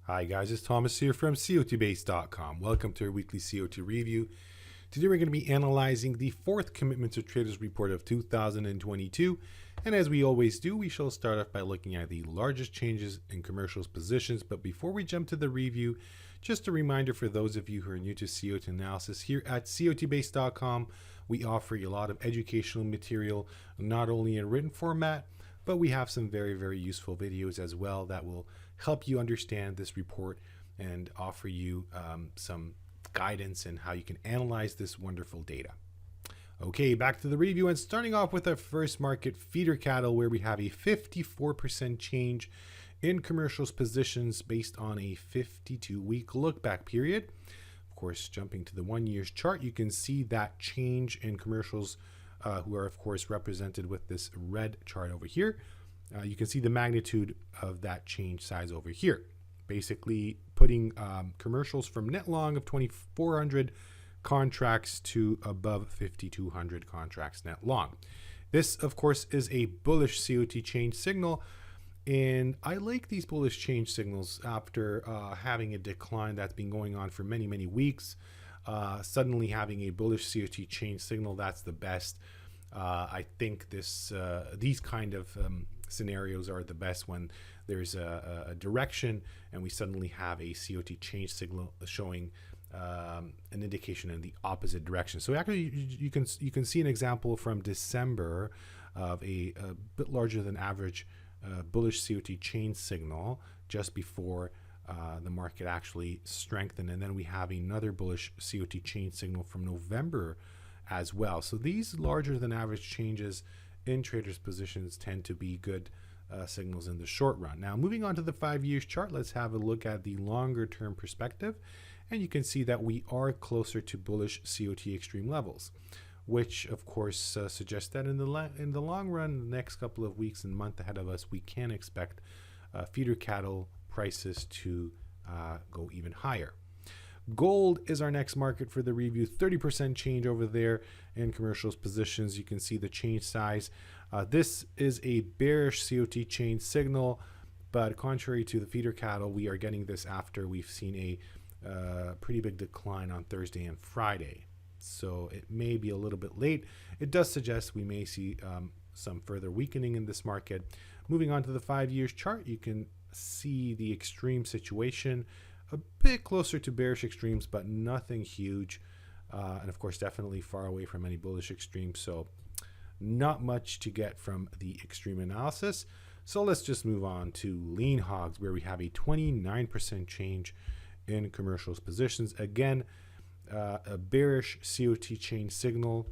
Hi guys, it's Thomas here from COTbase.com. Welcome to our weekly COT review. Today we're going to be analyzing the fourth Commitment to Traders report of 2022. And as we always do, we shall start off by looking at the largest changes in commercials positions. But before we jump to the review, just a reminder for those of you who are new to COT analysis, here at COTbase.com, we offer a lot of educational material, not only in written format, but we have some very useful videos as well that will help you understand this report and offer you some guidance in how you can analyze this wonderful data. Okay, back to the review, and starting off with our first market, feeder cattle, where we have a 54% change in commercials positions based on a 52-week look back period. Of course, jumping to the 1 year's chart, you can see that change in commercials who are of course represented with this red chart over here. You can see the magnitude of that change size over here, basically putting commercials from net long of 2,400 contracts to above 5,200 contracts net long. This of course is a bullish COT change signal, and I like these bullish change signals after having a decline that's been going on for many weeks. Suddenly having a bullish COT change signal, that's the best. I think these kind of scenarios are the best when there's a direction and we suddenly have a COT change signal showing an indication in the opposite direction. So actually you can see an example from December of a bit larger than average bullish COT change signal just before the market actually strengthened, and then we have another bullish COT change signal from November as well. So these larger than average changes in traders positions tend to be good signals in the short run. Now moving on to the 5 years chart, let's have a look at the longer term perspective, and you can see that we are closer to bullish COT extreme levels, which of course suggests that in the long run, the next couple of weeks and month ahead of us, we can expect feeder cattle prices to go even higher. Gold is our next market for the review. 30% change over there in commercials positions. You can see the change size. This is a bearish COT change signal, but contrary to the feeder cattle, we are getting this after we've seen a pretty big decline on Thursday and Friday. So it may be a little bit late. It does suggest we may see some further weakening in this market. Moving on to the 5 years chart, you can see the extreme situation, a bit closer to bearish extremes, but nothing huge. And of course, definitely far away from any bullish extremes. So not much to get from the extreme analysis. So let's just move on to lean hogs, where we have a 29% change in commercials positions. Again, a bearish COT change signal,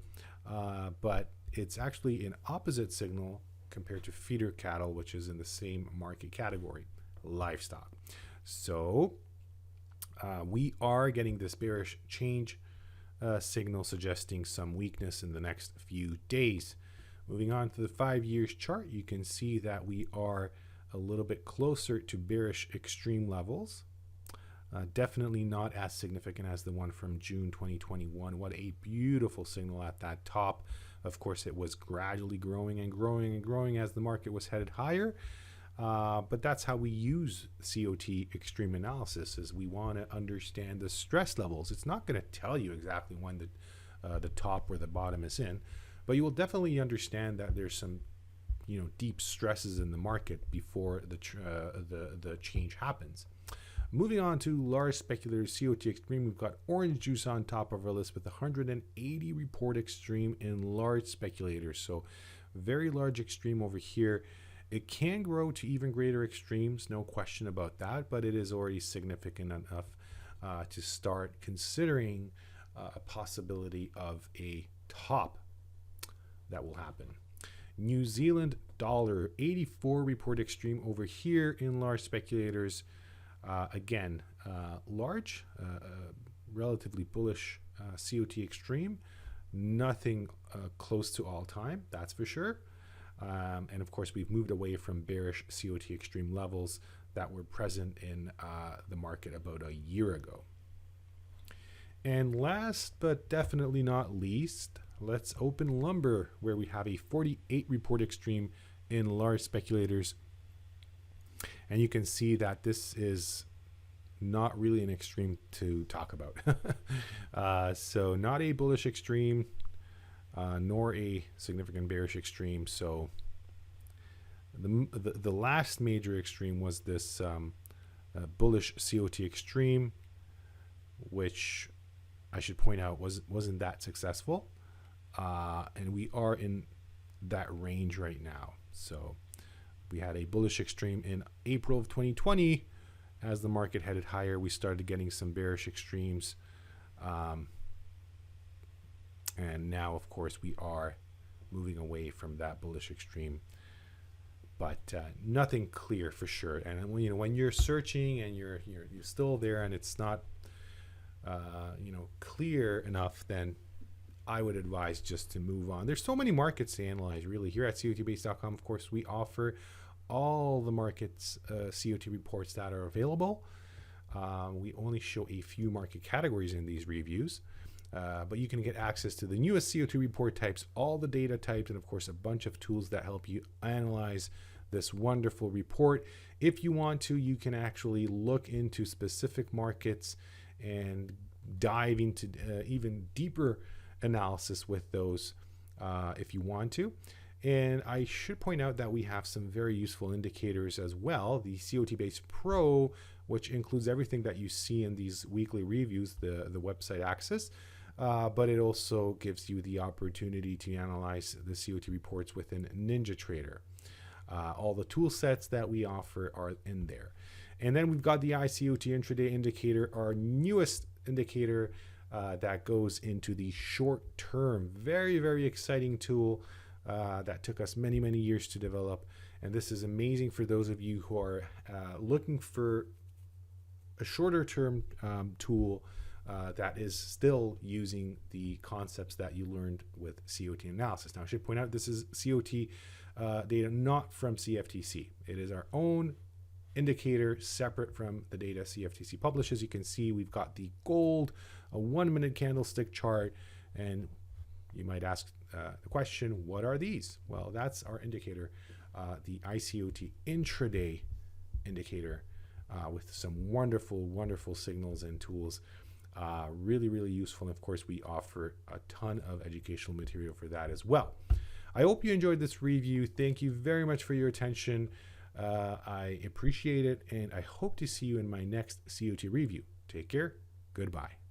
but it's actually an opposite signal compared to feeder cattle, which is in the same market category, livestock. So we are getting this bearish change signal suggesting some weakness in the next few days. Moving on to the 5 years chart, you can see that we are a little bit closer to bearish extreme levels. Definitely not as significant as the one from June 2021. What a beautiful signal at that top. Of course, it was gradually growing and growing as the market was headed higher. But that's how we use COT extreme analysis, is we want to understand the stress levels. It's not going to tell you exactly when the top or the bottom is in, but you will definitely understand that there's some deep stresses in the market before the change happens. Moving on to large speculators, COT Extreme, we've got Orange Juice on top of our list with 180 report extreme in large speculators. So very large extreme over here. It can grow to even greater extremes, no question about that, but it is already significant enough to start considering a possibility of a top that will happen. New Zealand Dollar 84 report extreme over here in large speculators. Again, large, relatively bullish COT extreme, nothing close to all time, that's for sure. And of course, we've moved away from bearish COT extreme levels that were present in the market about a year ago. And last but definitely not least, let's open lumber, where we have a 48 report extreme in large speculators. And you can see that this is not really an extreme to talk about. So not a bullish extreme, nor a significant bearish extreme. So the last major extreme was this bullish COT Extreme, which I should point out wasn't that successful, and we are in that range right now. So we had a bullish extreme in April of 2020. As the market headed higher, we started getting some bearish extremes, and now of course we are moving away from that bullish extreme, but nothing clear for sure. And when you're searching and you're still there and it's not clear enough, then I would advise just to move on. There's so many markets to analyze really. Here at COTbase.com, of course, we offer all the markets COT reports that are available. We only show a few market categories in these reviews, but you can get access to the newest COT report types, all the data types, and of course a bunch of tools that help you analyze this wonderful report. If you want to, you can actually look into specific markets and dive into even deeper analysis with those if you want to. And I should point out that we have some very useful indicators as well. The COTbase Pro, which includes everything that you see in these weekly reviews, the website access, but it also gives you the opportunity to analyze the COT reports within NinjaTrader. All the tool sets that we offer are in there. And then we've got the ICOT intraday indicator, our newest indicator that goes into the short term. Very, very exciting tool that took us many, many years to develop. And this is amazing for those of you who are looking for a shorter term tool that is still using the concepts that you learned with COT analysis. Now, I should point out this is COT data not from CFTC. It is our own indicator separate from the data CFTC publishes. You can see we've got the gold, a 1 minute candlestick chart, and you might ask the question, what are these? Well, that's our indicator, the ICOT intraday indicator with some wonderful, wonderful signals and tools. Really, really useful. And of course, we offer a ton of educational material for that as well. I hope you enjoyed this review. Thank you very much for your attention. I appreciate it, and I hope to see you in my next COT review. Take care. Goodbye.